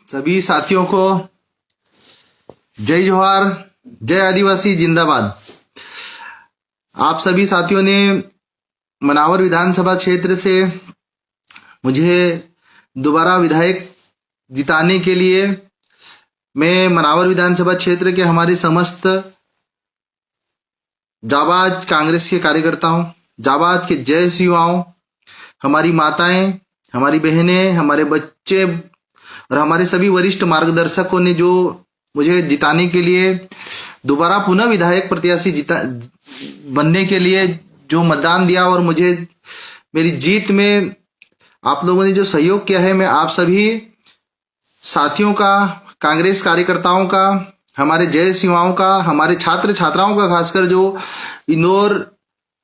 सभी साथियों को जय जोहार, जय आदिवासी जिंदाबाद। आप सभी साथियों ने मनावर विधानसभा क्षेत्र से मुझे दोबारा विधायक जिताने के लिए मैं मनावर विधानसभा क्षेत्र के हमारे समस्त जाबाज कांग्रेस के कार्यकर्ताओं, जाबाज के जय युवाओं, हमारी माताएं, हमारी बहनें, हमारे बच्चे और हमारे सभी वरिष्ठ मार्गदर्शकों ने जो मुझे जिताने के लिए दोबारा पुनः विधायक प्रत्याशी बनने के लिए जो मतदान दिया और मुझे मेरी जीत में आप लोगों ने जो सहयोग किया है, मैं आप सभी साथियों का, कांग्रेस कार्यकर्ताओं का, हमारे जय युवाओं का, हमारे छात्र छात्राओं का, खासकर जो इंदौर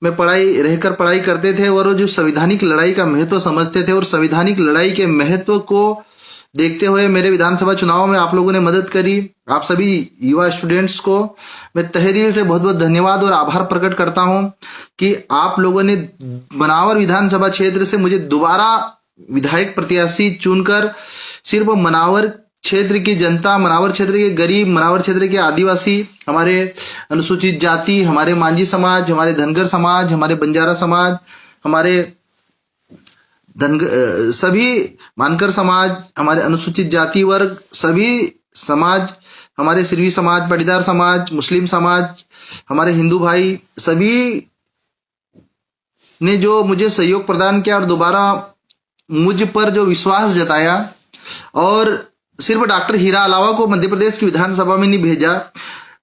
में रहकर पढ़ाई करते थे और जो संवैधानिक लड़ाई का महत्व समझते थे और संवैधानिक लड़ाई के महत्व को देखते हुए मेरे विधानसभा चुनाव में आप लोगों ने मदद करी। आप सभी युवा स्टूडेंट्स को मैं तहे दिल से बहुत बहुत धन्यवाद और आभार प्रकट करता हूं कि आप लोगों ने मनावर विधानसभा क्षेत्र से मुझे दोबारा विधायक प्रत्याशी चुनकर सिर्फ मनावर क्षेत्र की जनता, मनावर क्षेत्र के गरीब, मनावर क्षेत्र के आदिवासी, हमारे अनुसूचित जाति, हमारे मांझी समाज, हमारे धनगर समाज, हमारे बंजारा समाज, हमारे सभी मानकर समाज, हमारे अनुसूचित जाति वर्ग, सभी समाज, हमारे सिरवी समाज, पाटीदार समाज, मुस्लिम समाज, हमारे हिंदू भाई, सभी ने जो मुझे सहयोग प्रदान किया और दोबारा मुझ पर जो विश्वास जताया और सिर्फ डॉक्टर हीरा अलावा को मध्य प्रदेश की विधानसभा में नहीं भेजा,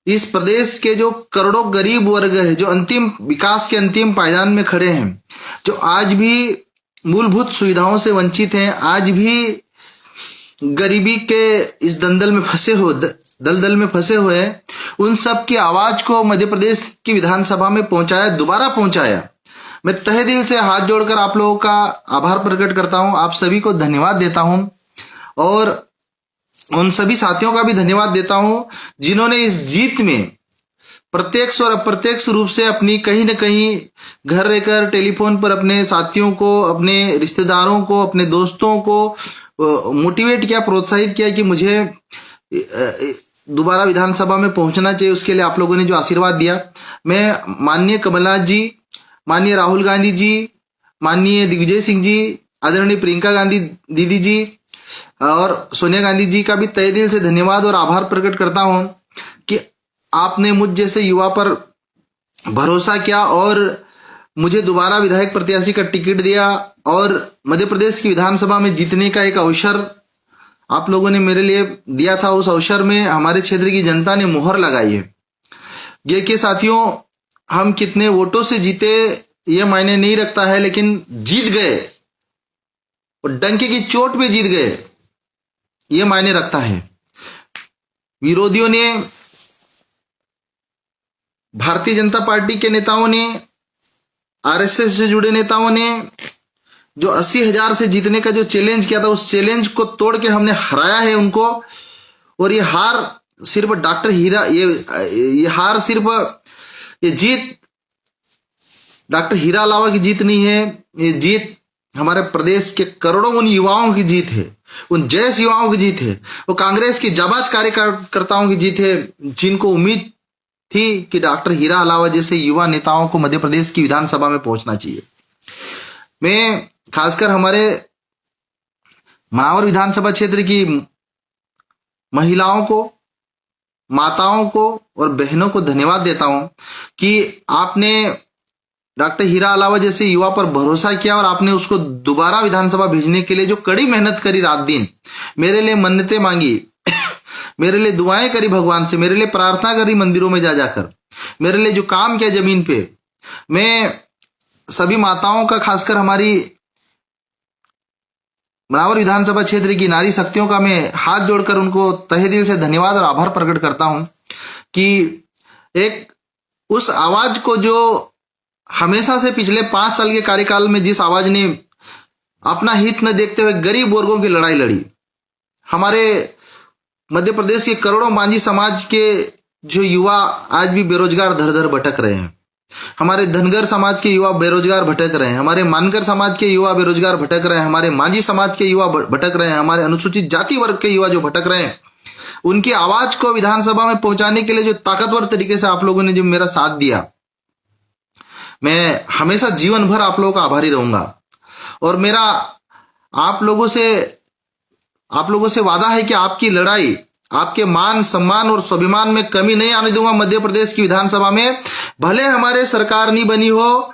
इस प्रदेश के जो करोड़ों गरीब वर्ग है, जो अंतिम विकास के अंतिम पायदान में खड़े हैं, जो आज भी मूलभूत सुविधाओं से वंचित हैं, आज भी गरीबी के इस दलदल में फंसे हुए हैं, उन सब की आवाज को मध्य प्रदेश की विधानसभा में पहुंचाया, दोबारा पहुंचाया। मैं तहे दिल से हाथ जोड़कर आप लोगों का आभार प्रकट करता हूं, आप सभी को धन्यवाद देता हूं और उन सभी साथियों का भी धन्यवाद देता हूं जिन्होंने इस जीत में प्रत्यक्ष और अप्रत्यक्ष रूप से अपनी कहीं न कहीं घर रहकर टेलीफोन पर अपने साथियों को, अपने रिश्तेदारों को, अपने दोस्तों को मोटिवेट किया, प्रोत्साहित किया कि मुझे दोबारा विधानसभा में पहुंचना चाहिए। उसके लिए आप लोगों ने जो आशीर्वाद दिया, मैं माननीय कमलनाथ जी, माननीय राहुल गांधी जी, माननीय दिग्विजय सिंह जी, आदरणीय प्रियंका गांधी दीदी जी और सोनिया गांधी जी का भी तहे दिल से धन्यवाद और आभार प्रकट करता हूं कि आपने मुझ जैसे युवा पर भरोसा किया और मुझे दोबारा विधायक प्रत्याशी का टिकट दिया और मध्य प्रदेश की विधानसभा में जीतने का एक अवसर आप लोगों ने मेरे लिए दिया था। उस अवसर में हमारे क्षेत्र की जनता ने मुहर लगाई है। ये कि साथियों, हम कितने वोटों से जीते ये मायने नहीं रखता है, लेकिन जीत गए और डंके की चोट पे जीत गए ये मायने रखता है। विरोधियों ने, भारतीय जनता पार्टी के नेताओं ने, आरएसएस से जुड़े नेताओं ने जो 80,000 से जीतने का जो चैलेंज किया था, उस चैलेंज को तोड़ के हमने हराया है उनको। और ये हार सिर्फ डॉक्टर हीरा, ये हार सिर्फ, ये जीत डॉक्टर हीरा अलावा की जीत नहीं है, ये जीत हमारे प्रदेश के करोड़ों उन युवाओं की जीत है, उन जैस युवाओं की जीत है, वो कांग्रेस की जाबाज कार्यकर्ताओं की जीत है जिनको उम्मीद थी कि डॉक्टर हीरा अलावा जैसे युवा नेताओं को मध्य प्रदेश की विधानसभा में पहुंचना चाहिए। मैं खासकर हमारे मनावर विधानसभा क्षेत्र की महिलाओं को, माताओं को और बहनों को धन्यवाद देता हूं कि आपने डॉक्टर हीरा अलावा जैसे युवा पर भरोसा किया और आपने उसको दोबारा विधानसभा भेजने के लिए जो कड़ी मेहनत करी, रात दिन मेरे लिए मन्नतें मांगी, मेरे लिए दुआएं करी भगवान से, मेरे लिए प्रार्थना करी मंदिरों में जा जाकर, मेरे लिए जो काम किया जमीन पे। मैं सभी माताओं का, खासकर हमारी मनावर विधानसभा क्षेत्र की नारी शक्तियों का मैं हाथ जोड़कर उनको तहे दिल से धन्यवाद और आभार प्रकट करता हूं कि एक उस आवाज को जो हमेशा से पिछले 5 साल के कार्यकाल में जिस आवाज ने अपना हित न देखते हुए गरीब वर्गों की लड़ाई लड़ी, हमारे मध्य प्रदेश के करोड़ों मांझी समाज के जो युवा आज भी बेरोजगार धर धर भटक रहे हैं, हमारे धनगर समाज के युवा बेरोजगार भटक रहे हैं, हमारे मानकर समाज के युवा बेरोजगार भटक रहे हैं, हमारे मांझी समाज के युवा भटक रहे हैं, हमारे अनुसूचित जाति वर्ग के युवा जो भटक रहे हैं, उनकी आवाज को विधानसभा में पहुंचाने के लिए जो ताकतवर तरीके से आप लोगों ने जो मेरा साथ दिया, मैं हमेशा जीवन भर आप लोगों का आभारी रहूंगा। और मेरा आप लोगों से वादा है कि आपकी लड़ाई, आपके मान सम्मान और स्वाभिमान में कमी नहीं आने दूंगा। मध्य प्रदेश की विधानसभा में भले हमारे सरकार नहीं बनी हो,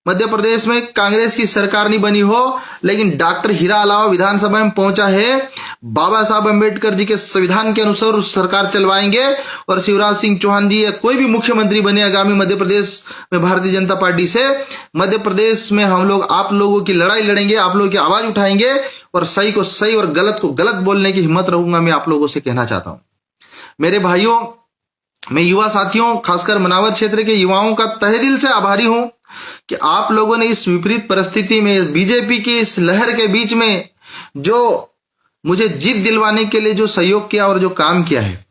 मध्य प्रदेश में कांग्रेस की सरकार नहीं बनी हो, लेकिन डॉक्टर हीरा अलावा विधानसभा में पहुंचा है। बाबा साहब अंबेडकर जी के संविधान के अनुसार सरकार चलवाएंगे और शिवराज सिंह चौहान जी या कोई भी मुख्यमंत्री बने आगामी मध्य प्रदेश में भारतीय जनता पार्टी से, मध्य प्रदेश में हम लोग आप लोगों की लड़ाई लड़ेंगे, आप लोगों की आवाज उठाएंगे और सही को सही और गलत को गलत बोलने की हिम्मत रहूंगा। मैं आप लोगों से कहना चाहता हूं मेरे भाइयों, मैं युवा साथियों, खासकर मनावर क्षेत्र के युवाओं का तहे दिल से आभारी हूं कि आप लोगों ने इस विपरीत परिस्थिति में, बीजेपी की इस लहर के बीच में जो मुझे जीत दिलवाने के लिए जो सहयोग किया और जो काम किया है,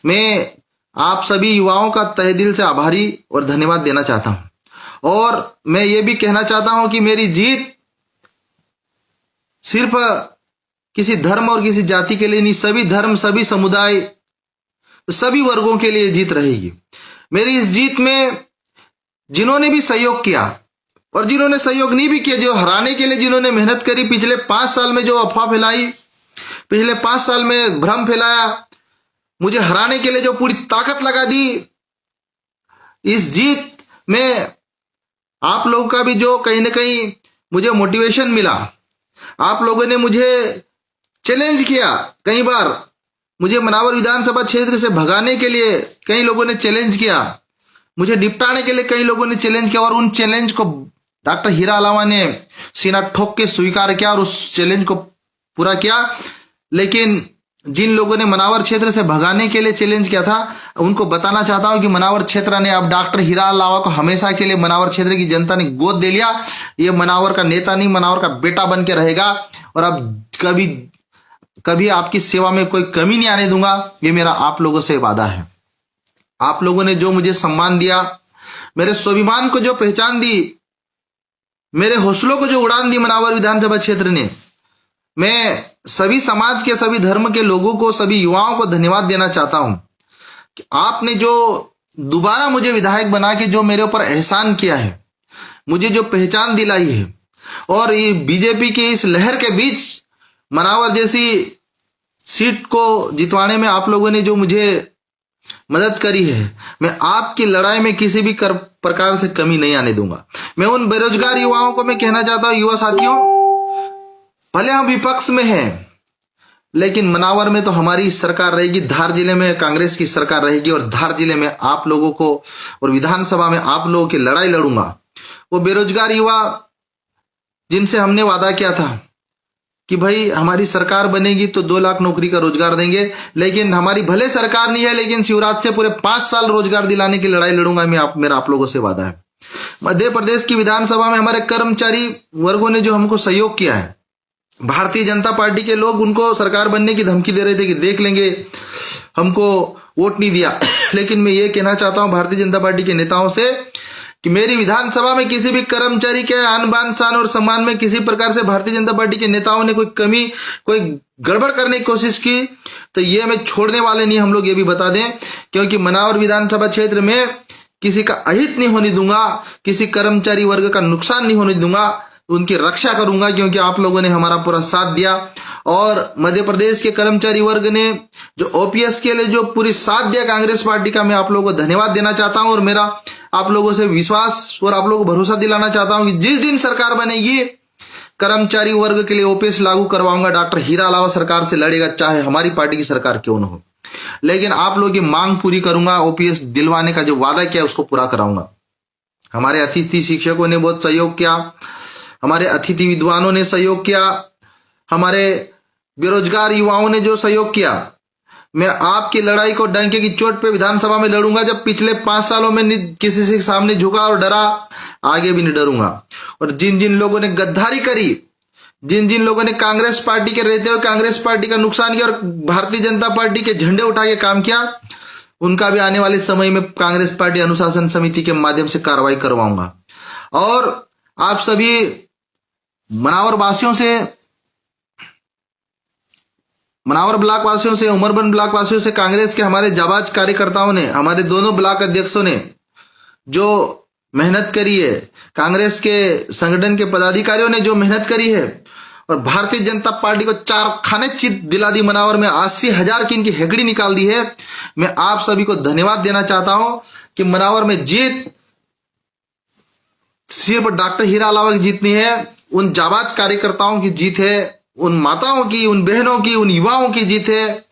मैं आप सभी युवाओं का तहे दिल से आभारी और धन्यवाद देना चाहता हूं। और मैं ये भी कहना चाहता हूं कि मेरी जीत सिर्फ किसी धर्म और किसी जाति के लिए नहीं, सभी धर्म, सभी समुदाय, सभी वर्गों के लिए जीत रहेगी। मेरी इस जीत में जिन्होंने भी सहयोग किया और जिन्होंने सहयोग नहीं भी किया, जो हराने के लिए जिन्होंने मेहनत करी, पिछले 5 साल में जो अफवाह फैलाई, पिछले 5 साल में भ्रम फैलाया, मुझे हराने के लिए जो पूरी ताकत लगा दी, इस जीत में आप लोगों का भी जो कहीं ना कहीं मुझे मोटिवेशन मिला, आप लोगों ने मुझे चैलेंज किया, कई बार मुझे मनावर विधानसभा क्षेत्र से भगाने के लिए कई लोगों ने चैलेंज किया, मुझे निपटाने के लिए कई लोगों ने चैलेंज किया और उन चैलेंज को डॉक्टर हीरा अलावा ने सीना ठोक के स्वीकार किया और उस चैलेंज को पूरा किया। लेकिन जिन लोगों ने मनावर क्षेत्र से भगाने के लिए चैलेंज किया था, उनको बताना चाहता हूं कि मनावर क्षेत्र ने अब डॉक्टर हीरा अलावा को हमेशा के लिए मनावर क्षेत्र की जनता ने गोद दे लिया। ये मनावर का नेता नहीं, मनावर का बेटा बन के रहेगा और अब कभी आपकी सेवा में कोई कमी नहीं आने दूंगा। ये मेरा आप लोगों से वादा है। आप लोगों ने जो मुझे सम्मान दिया, मेरे स्वाभिमान को जो पहचान दी, मेरे हौसलों को जो उड़ान दी मनावर विधानसभा क्षेत्र ने, मैं सभी समाज के, सभी धर्म के लोगों को, सभी युवाओं को धन्यवाद देना चाहता हूं कि आपने जो दोबारा मुझे विधायक बना के जो मेरे ऊपर एहसान किया है, मुझे जो पहचान दिलाई है, और ये बीजेपी की इस लहर के बीच मनावर जैसी सीट को जितवाने में आप लोगों ने जो मुझे मदद करी है, मैं आपकी लड़ाई में किसी भी प्रकार से कमी नहीं आने दूंगा। मैं उन बेरोजगार युवाओं को मैं कहना चाहता हूं, युवा साथियों, भले हम विपक्ष में हैं, लेकिन मनावर में तो हमारी सरकार रहेगी, धार जिले में कांग्रेस की सरकार रहेगी और धार जिले में आप लोगों को और विधानसभा में आप लोगों की लड़ाई लड़ूंगा। वो बेरोजगार युवा जिनसे हमने वादा किया था कि भाई हमारी सरकार बनेगी तो 2 लाख नौकरी का रोजगार देंगे, लेकिन हमारी भले सरकार नहीं है, लेकिन शिवराज से पूरे 5 साल रोजगार दिलाने की लड़ाई लड़ूंगा मैं। मेरा आप लोगों से वादा है। मध्य प्रदेश की विधानसभा में हमारे कर्मचारी वर्गों ने जो हमको सहयोग किया है, भारतीय जनता पार्टी के लोग उनको सरकार बनने की धमकी दे रहे थे कि देख लेंगे, हमको वोट नहीं दिया। लेकिन मैं ये कहना चाहता हूं भारतीय जनता पार्टी के नेताओं से कि मेरी विधानसभा में किसी भी कर्मचारी के आन बान शान और सम्मान में किसी प्रकार से भारतीय जनता पार्टी के नेताओं ने कोई कमी, कोई गड़बड़ करने की कोशिश की तो ये मैं छोड़ने वाले नहीं, हम लोग ये भी बता दें, क्योंकि मनावर विधानसभा क्षेत्र में किसी का अहित नहीं होने दूंगा, किसी कर्मचारी वर्ग का नुकसान नहीं होने दूंगा, उनकी रक्षा करूंगा, क्योंकि आप लोगों ने हमारा पूरा साथ दिया। और मध्य प्रदेश के कर्मचारी वर्ग ने जो ओपीएस के लिए जो पूरी साथ दिया कांग्रेस पार्टी का, मैं आप लोगों को धन्यवाद देना चाहता हूं और मेरा आप लोगों से विश्वास और आप लोगों को भरोसा दिलाना चाहता हूं कि जिस दिन सरकार बनेगी कर्मचारी वर्ग के लिए ओपीएस लागू करवाऊंगा। डॉक्टर हीरा अलावा सरकार से लड़ेगा, चाहे हमारी पार्टी की सरकार क्यों न हो, लेकिन आप लोगों की मांग पूरी करूंगा। ओपीएस दिलवाने का जो वादा किया उसको पूरा कराऊंगा। हमारे अतिथि शिक्षकों ने बहुत सहयोग किया, हमारे अतिथि विद्वानों ने सहयोग किया, हमारे बेरोजगार युवाओं ने जो सहयोग किया, मैं आपकी लड़ाई को डंके की चोट पे विधानसभा में लड़ूंगा। जब पिछले 5 सालों में किसी से सामने झुका और डरा, आगे भी नहीं डरूंगा। और जिन जिन लोगों ने गद्दारी करी, जिन जिन लोगों ने कांग्रेस पार्टी के रहते हुए कांग्रेस पार्टी का नुकसान किया और भारतीय जनता पार्टी के झंडे उठा के काम किया, उनका भी आने वाले समय में कांग्रेस पार्टी अनुशासन समिति के माध्यम से कार्रवाई करवाऊंगा। और आप सभी मनावर वासियों से, मनावर ब्लॉक वासियों से, उमरबन ब्लॉक वासियों से, कांग्रेस के हमारे जाबाज कार्यकर्ताओं ने, हमारे दोनों ब्लॉक अध्यक्षों ने जो मेहनत करी है, कांग्रेस के संगठन के पदाधिकारियों ने जो मेहनत करी है, और भारतीय जनता पार्टी को 4 खाने चित दिला दी, मनावर में 80,000 की इनकी हेगड़ी निकाल दी है। मैं आप सभी को धन्यवाद देना चाहता हूं कि मनावर में जीत सिर्फ डॉक्टर हीरा अलावा की जीत नहीं है, उन जाबाज कार्यकर्ताओं की जीत है, उन माताओं की, उन बहनों की, उन युवाओं की जीत है,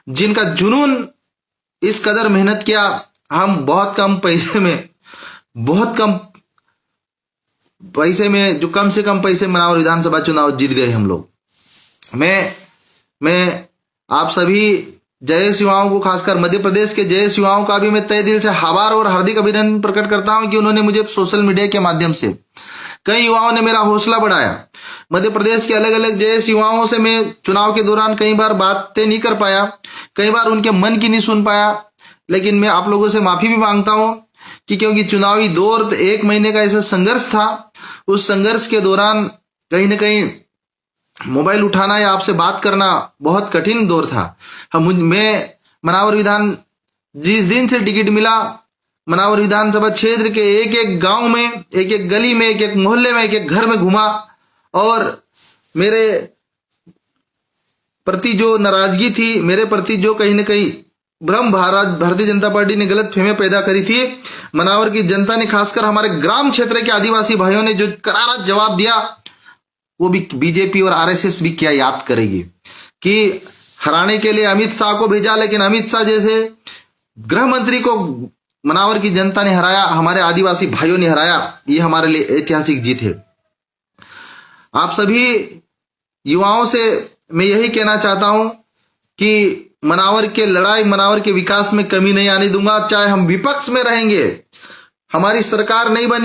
जिनका जुनून इस कदर मेहनत किया। हम बहुत कम पैसे में जो कम से कम पैसे मनावर विधानसभा चुनाव जीत गए हम लोग। मैं आप सभी जयेश युवाओं को, खासकर मध्य प्रदेश के जयेश युवाओं का भी मैं तहे दिल से आभार और हार्दिक अभिनंदन प्रकट करता हूं कि उन्होंने मुझे सोशल मीडिया के माध्यम से, कई युवाओं ने मेरा हौसला बढ़ाया। मध्य प्रदेश के अलग अलग जयेश युवाओं से मैं चुनाव के दौरान कई बार बातें नहीं कर पाया, कई बार उनके मन की नहीं सुन पाया, लेकिन मैं आप लोगों से माफी भी मांगता हूं कि क्योंकि चुनावी दौर 1 महीने का ऐसा संघर्ष था, उस संघर्ष के दौरान कहीं ना कहीं मोबाइल उठाना या आपसे बात करना बहुत कठिन दौर था। मैं मनावर विधान, जिस दिन से टिकट मिला, मनावर विधानसभा क्षेत्र के एक एक गांव में, एक एक गली में, एक एक मोहल्ले में, एक एक घर में घुमा, और मेरे प्रति जो नाराजगी थी, मेरे प्रति जो कहीं ना कहीं भ्रम भारतीय जनता पार्टी ने गलत फहमियां पैदा करी थी, मनावर की जनता ने, खासकर हमारे ग्राम क्षेत्र के आदिवासी भाइयों ने जो करारा जवाब दिया, वो भी बीजेपी और आरएसएस भी क्या याद करेगी कि हराने के लिए अमित शाह को भेजा, लेकिन अमित शाह जैसे गृह मंत्री को मनावर की जनता ने हराया, हमारे आदिवासी भाइयों ने हराया। ये हमारे लिए ऐतिहासिक जीत है। आप सभी युवाओं से मैं यही कहना चाहता हूं कि मनावर के लड़ाई, मनावर के विकास में कमी नहीं आने दूंगा। चाहे हम विपक्ष में रहेंगे, हमारी सरकार नहीं बन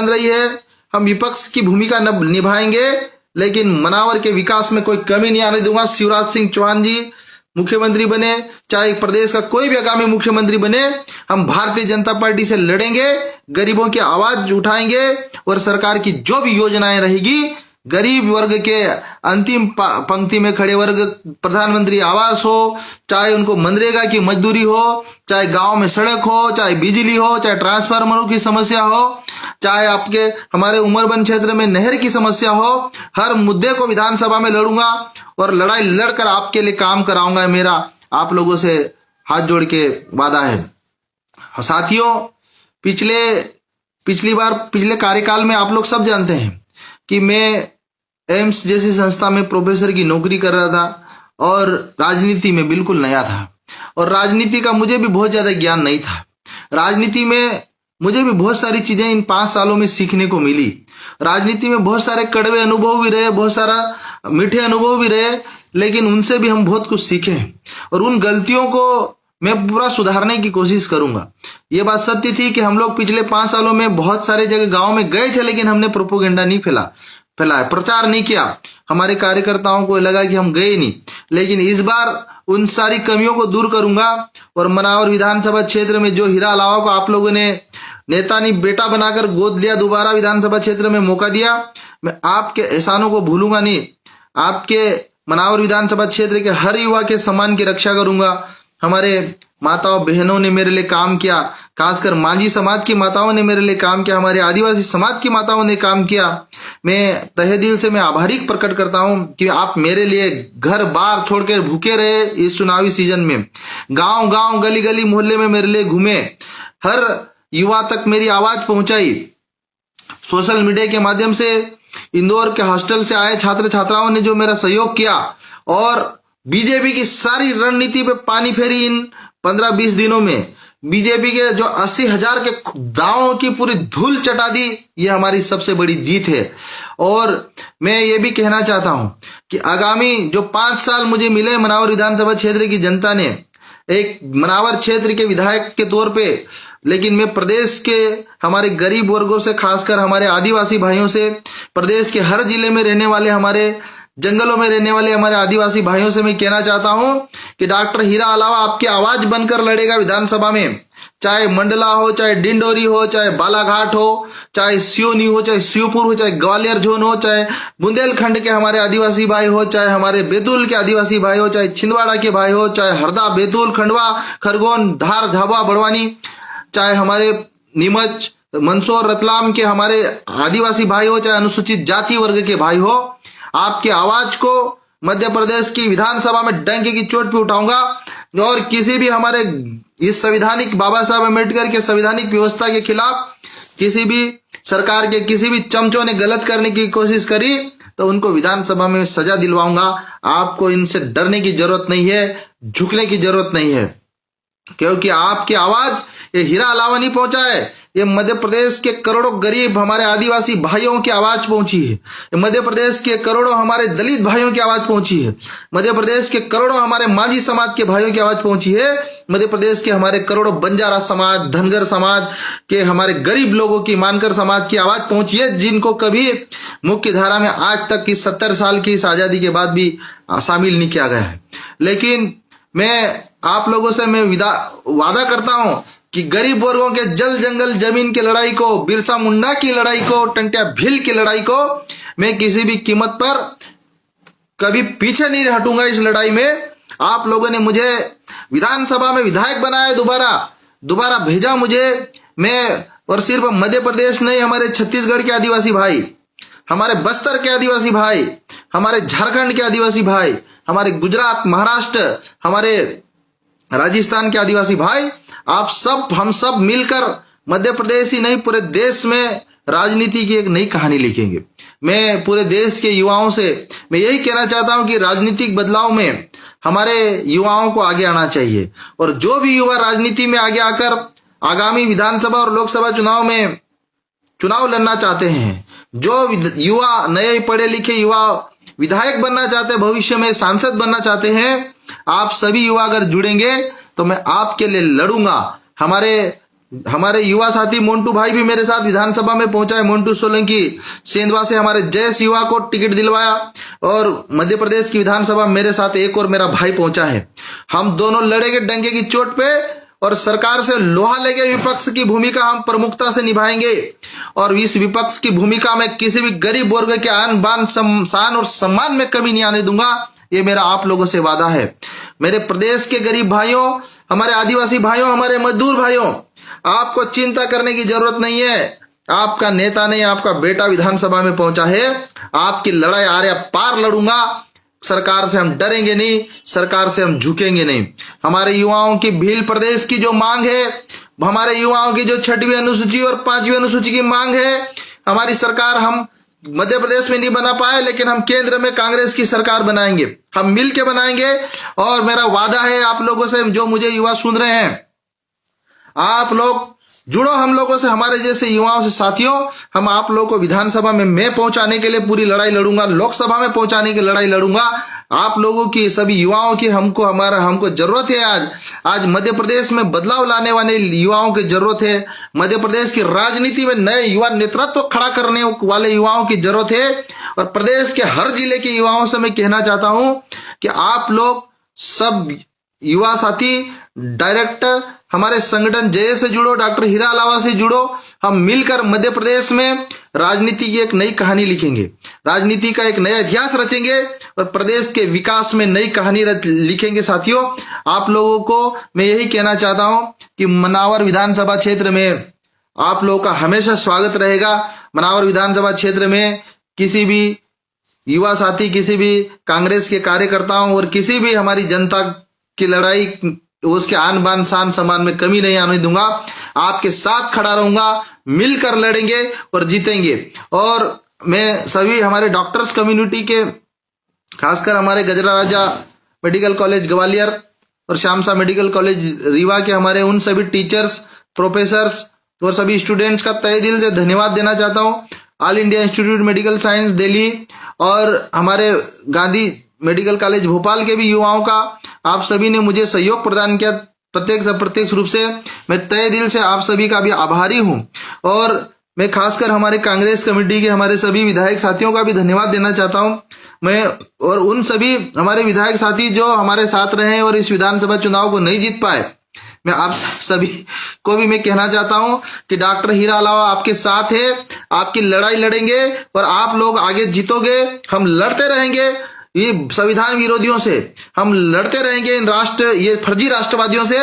रही है, हम विपक्ष की भूमिका निभाएंगे, लेकिन मनावर के विकास में कोई कमी नहीं आने दूंगा। शिवराज सिंह चौहान जी मुख्यमंत्री बने, चाहे प्रदेश का कोई भी आगामी मुख्यमंत्री बने, हम भारतीय जनता पार्टी से लड़ेंगे, गरीबों की आवाज उठाएंगे, और सरकार की जो भी योजनाएं रहेगी, गरीब वर्ग के अंतिम पंक्ति में खड़े वर्ग, प्रधानमंत्री आवास हो, चाहे उनको मनरेगा की मजदूरी हो, चाहे गांव में सड़क हो, चाहे बिजली हो, चाहे ट्रांसफार्मरों की समस्या हो, चाहे आपके हमारे उमरबन क्षेत्र में नहर की समस्या हो, हर मुद्दे को विधानसभा में लड़ूंगा और लड़ाई लड़कर आपके लिए काम कराऊंगा। मेरा आप लोगों से हाथ जोड़ के वादा है। साथियों, पिछले कार्यकाल में आप लोग सब जानते हैं कि मैं एम्स जैसी संस्था में प्रोफेसर की नौकरी कर रहा था, और राजनीति में बिल्कुल नया था, और राजनीति का मुझे भी बहुत ज्यादा ज्ञान नहीं था। राजनीति में मुझे भी बहुत सारी चीजें इन 5 सालों में सीखने को मिली। राजनीति में बहुत सारे कड़वे अनुभव भी रहे, बहुत सारा मीठे अनुभव भी रहे, लेकिन उनसे भी हम बहुत कुछ सीखे, और उन गलतियों को मैं पूरा सुधारने की कोशिश करूंगा। ये बात सत्य थी कि हम लोग पिछले 5 सालों में बहुत सारे जगह गांव में गए थे, लेकिन हमने प्रोपोगेंडा नहीं फैलाया, प्रचार नहीं किया। हमारे कार्यकर्ताओं को लगा कि हम गए नहीं, लेकिन इस बार उन सारी कमियों को दूर करूंगा, और मनावर विधानसभा क्षेत्र में जो हीरा अलावा को आप लोगों ने नेता नहीं बेटा बनाकर गोद लिया, दोबारा विधानसभा क्षेत्र में मौका दिया, मैं आपके एहसानों को भूलूंगा नहीं। आपके मनावर विधानसभा क्षेत्र के हर युवा के सम्मान की रक्षा करूंगा। हमारे माताओं बहनों ने मेरे लिए काम किया, खासकर मांझी समाज की माताओं ने मेरे लिए काम किया, हमारे आदिवासी समाज की माताओं ने काम किया। मैं तहे दिल से मैं आभारी प्रकट करता हूं कि आप मेरे लिए घर बार छोड़कर भूखे रहे। इस चुनावी सीजन में गांव गांव, गली गली, मोहल्ले में मेरे लिए घूमे, हर युवा तक मेरी आवाज पहुंचाई। सोशल मीडिया के माध्यम से इंदौर के हॉस्टल से आए छात्र छात्राओं ने जो मेरा सहयोग किया, और बीजेपी की सारी रणनीति पे पानी फेरी इन 15-20 दिनों में। बीजेपी के जो 80,000 के दावों की पूरी धूल चटा दी, ये हमारी सबसे बड़ी जीत है। और मैं ये भी कहना चाहता हूं कि आगामी जो 5 साल मुझे मिले, मनावर विधानसभा क्षेत्र की जनता ने, एक मनावर क्षेत्र के विधायक के तौर पे, लेकिन मैं प्रदेश के हमारे गरीब वर्गों से, खासकर हमारे आदिवासी भाइयों से, प्रदेश के हर जिले में रहने वाले हमारे जंगलों में रहने वाले हमारे आदिवासी भाइयों से मैं कहना चाहता हूं कि डॉक्टर हीरा अलावा आपकी आवाज बनकर लड़ेगा विधानसभा में। चाहे मंडला हो, चाहे डिंडोरी हो, चाहे बालाघाट हो, चाहे सियोनी हो, चाहे श्योपुर हो, चाहे ग्वालियर जोन हो, चाहे बुंदेलखंड के हमारे आदिवासी भाई हो, चाहे हमारे बैतूल के आदिवासी भाई हो, चाहे छिंदवाड़ा के भाई हो, चाहे हरदा, बैतूल, खंडवा, खरगोन, धार, झाबुआ, बड़वानी, चाहे हमारे नीमच, मंदसौर, रतलाम के हमारे आदिवासी भाई हो, चाहे अनुसूचित जाति वर्ग के भाई हो, आपकी आवाज को मध्य प्रदेश की विधानसभा में डंके की चोट पे उठाऊंगा और किसी भी हमारे इस संविधानिक बाबा साहब अम्बेडकर के संवैधानिक व्यवस्था के खिलाफ किसी भी सरकार के किसी भी चमचों ने गलत करने की कोशिश करी तो उनको विधानसभा में सजा दिलवाऊंगा। आपको इनसे डरने की जरूरत नहीं है, झुकने की जरूरत नहीं है, क्योंकि आपकी आवाज ये हीरा अलावा नहीं पहुंचा है, ये मध्य प्रदेश के करोड़ों गरीब हमारे आदिवासी भाइयों की आवाज पहुंची है। मध्य प्रदेश के करोड़ों हमारे दलित भाइयों की आवाज पहुंची है। मध्य प्रदेश के करोड़ों हमारे मांझी समाज के भाइयों की आवाज पहुंची है। मध्य प्रदेश के हमारे करोड़ों बंजारा समाज, धनगर समाज के हमारे गरीब लोगों की, मानकर समाज की आवाज पहुंची है, जिनको कभी मुख्य धारा में आज तक की 70 साल की इस आजादी के बाद भी शामिल नहीं किया गया है। लेकिन मैं आप लोगों से मैं वादा करता हूं कि गरीब वर्गों के जल जंगल जमीन की लड़ाई को, बिरसा मुंडा की लड़ाई को, टंट्या भील की लड़ाई को मैं किसी भी कीमत पर कभी पीछे नहीं हटूंगा। इस लड़ाई में आप लोगों ने मुझे विधानसभा में विधायक बनाया, दोबारा भेजा मुझे। मैं और सिर्फ मध्य प्रदेश नहीं, हमारे छत्तीसगढ़ के आदिवासी भाई, हमारे बस्तर के आदिवासी भाई, हमारे झारखंड के आदिवासी भाई, हमारे गुजरात, महाराष्ट्र, हमारे राजस्थान के आदिवासी भाई, आप सब, हम सब मिलकर मध्य प्रदेश ही नहीं पूरे देश में राजनीति की एक नई कहानी लिखेंगे। मैं पूरे देश के युवाओं से मैं यही कहना चाहता हूं कि राजनीतिक बदलाव में हमारे युवाओं को आगे आना चाहिए और जो भी युवा राजनीति में आगे आकर आगामी विधानसभा और लोकसभा चुनाव में चुनाव लड़ना चाहते हैं, जो युवा नए पढ़े लिखे युवा विधायक बनना चाहते हैं, भविष्य में सांसद बनना चाहते हैं, आप सभी युवा अगर जुड़ेंगे तो मैं आपके लिए लड़ूंगा। हमारे युवा साथी मोन्टू भाई भी मेरे साथ विधानसभा में पहुंचा है। मोन्टू सोलंकी सेंधवा से हमारे जयस युवा को टिकट दिलवाया और मध्य प्रदेश की विधानसभा मेरे साथ एक और मेरा भाई पहुंचा है। हम दोनों लड़ेंगे डंके की चोट पे और सरकार से लोहा लेंगे। विपक्ष की भूमिका हम प्रमुखता से निभाएंगे और इस विपक्ष की भूमिका में किसी भी गरीब वर्ग के आन बान शान और सम्मान में कमी नहीं आने दूंगा। ये मेरा आप लोगों से वादा है। मेरे प्रदेश के गरीब भाइयों, हमारे आदिवासी भाइयों, हमारे मजदूर भाइयों, आपको चिंता करने की जरूरत नहीं है। आपका नेता नहीं, आपका बेटा विधानसभा में पहुंचा है। आपकी लड़ाई आर्या पार लड़ूंगा। सरकार से हम डरेंगे नहीं, सरकार से हम झुकेंगे नहीं। हमारे युवाओं की भील प्रदेश की जो मांग है, हमारे युवाओं की जो 6वीं अनुसूची और 5वीं अनुसूची की मांग है, हमारी सरकार हम मध्य प्रदेश में नहीं बना पाए, लेकिन हम केंद्र में कांग्रेस की सरकार बनाएंगे, हम मिलके बनाएंगे। और मेरा वादा है आप लोगों से, जो मुझे युवा सुन रहे हैं, आप लोग जुड़ो हम लोगों से, हमारे जैसे युवाओं से साथियों। हम आप लोगों को विधानसभा में मैं पहुंचाने के लिए पूरी लड़ाई लड़ूंगा, लोकसभा में पहुंचाने की लड़ाई लड़ूंगा। आप लोगों की, सभी युवाओं की हमको जरूरत है। आज मध्य प्रदेश में बदलाव लाने वाले युवाओं की जरूरत है। मध्य प्रदेश की राजनीति में नए युवा नेतृत्व खड़ा करने वाले युवाओं की जरूरत है। और प्रदेश के हर जिले के युवाओं से मैं कहना चाहता हूं कि आप लोग सब युवा साथी डायरेक्ट हमारे संगठन जय से जुड़ो, डॉक्टर हीरा अलावा से जुड़ो। हम मिलकर मध्य प्रदेश में राजनीति की एक नई कहानी लिखेंगे, राजनीति का एक नया इतिहास रचेंगे और प्रदेश के विकास में नई कहानी लिखेंगे। साथियों, आप लोगों को मैं यही कहना चाहता हूं कि मनावर विधानसभा क्षेत्र में आप लोगों का हमेशा स्वागत रहेगा। मनावर विधानसभा क्षेत्र में किसी भी युवा साथी, किसी भी कांग्रेस के कार्यकर्ताओं और किसी भी हमारी जनता की लड़ाई, उसके आन बान शान सम्मान में कमी नहीं आने दूंगा। आपके साथ खड़ा रहूंगा, मिलकर लड़ेंगे और जीतेंगे। और मैं सभी हमारे डॉक्टर्स कम्युनिटी के, खासकर हमारे गजरा राजा मेडिकल कॉलेज ग्वालियर और श्यामसा मेडिकल कॉलेज रीवा के हमारे उन सभी टीचर्स, प्रोफेसर्स और सभी स्टूडेंट्स का तहे दिल से धन्यवाद देना चाहता हूं। All India institute medical science Delhi और हमारे गांधी मेडिकल कॉलेज भोपाल के भी युवाओं का आप सभी ने मुझे सहयोग प्रदान किया प्रत्यक्ष अप्रत्यक्ष रूप से। मैं तहे दिल से आप सभी का भी आभारी हूं। और मैं खासकर हमारे कांग्रेस कमेटी के हमारे सभी विधायक साथियों का भी धन्यवाद देना चाहता हूं मैं, और उन सभी हमारे विधायक साथी जो हमारे साथ रहे और इस विधानसभा चुनाव को नहीं जीत पाए, मैं आप सभी को भी मैं कहना चाहता हूं कि डॉक्टर हीरा अलावा आपके साथ है, आपकी लड़ाई लड़ेंगे और आप लोग आगे जीतोगे। हम लड़ते रहेंगे ये संविधान विरोधियों से, हम लड़ते रहेंगे इन ये फर्जी राष्ट्रवादियों से।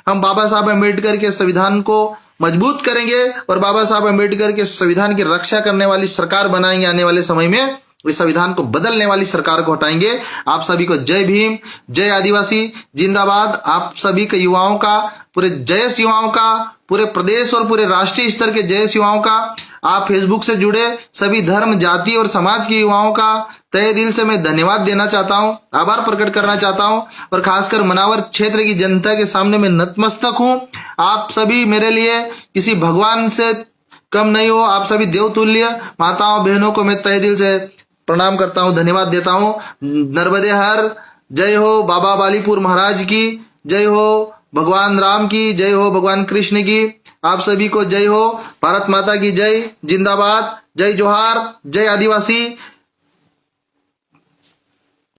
हम बाबा साहब अम्बेडकर के संविधान को मजबूत करेंगे और बाबा साहब अम्बेडकर के संविधान की रक्षा करने वाली सरकार बनाएंगे। आने वाले समय में इस संविधान को बदलने वाली सरकार को हटाएंगे। आप सभी को जय भीम, जय आदिवासी, जिंदाबाद। आप सभी के युवाओं का, पूरे जयस युवाओं का, पूरे प्रदेश और पूरे राष्ट्रीय स्तर के जयस युवाओं का, आप फेसबुक से जुड़े सभी धर्म, जाति और समाज के युवाओं का तहे दिल से मैं धन्यवाद देना चाहता हूं, आभार प्रकट करना चाहता हूं। और खासकर मनावर क्षेत्र की जनता के सामने मैं नतमस्तक हूं। आप सभी मेरे लिए किसी भगवान से कम नहीं हो, आप सभी देवतुल्य माताओं बहनों को मैं तहे दिल से प्रणाम करता हूं, धन्यवाद देता हूं। नर्मदे हर, जय हो बाबा बालीपुर महाराज की, जय हो भगवान राम की, जय हो भगवान कृष्ण की। आप सभी को जय हो, भारत माता की जय, जिंदाबाद, जय जोहार, जय आदिवासी।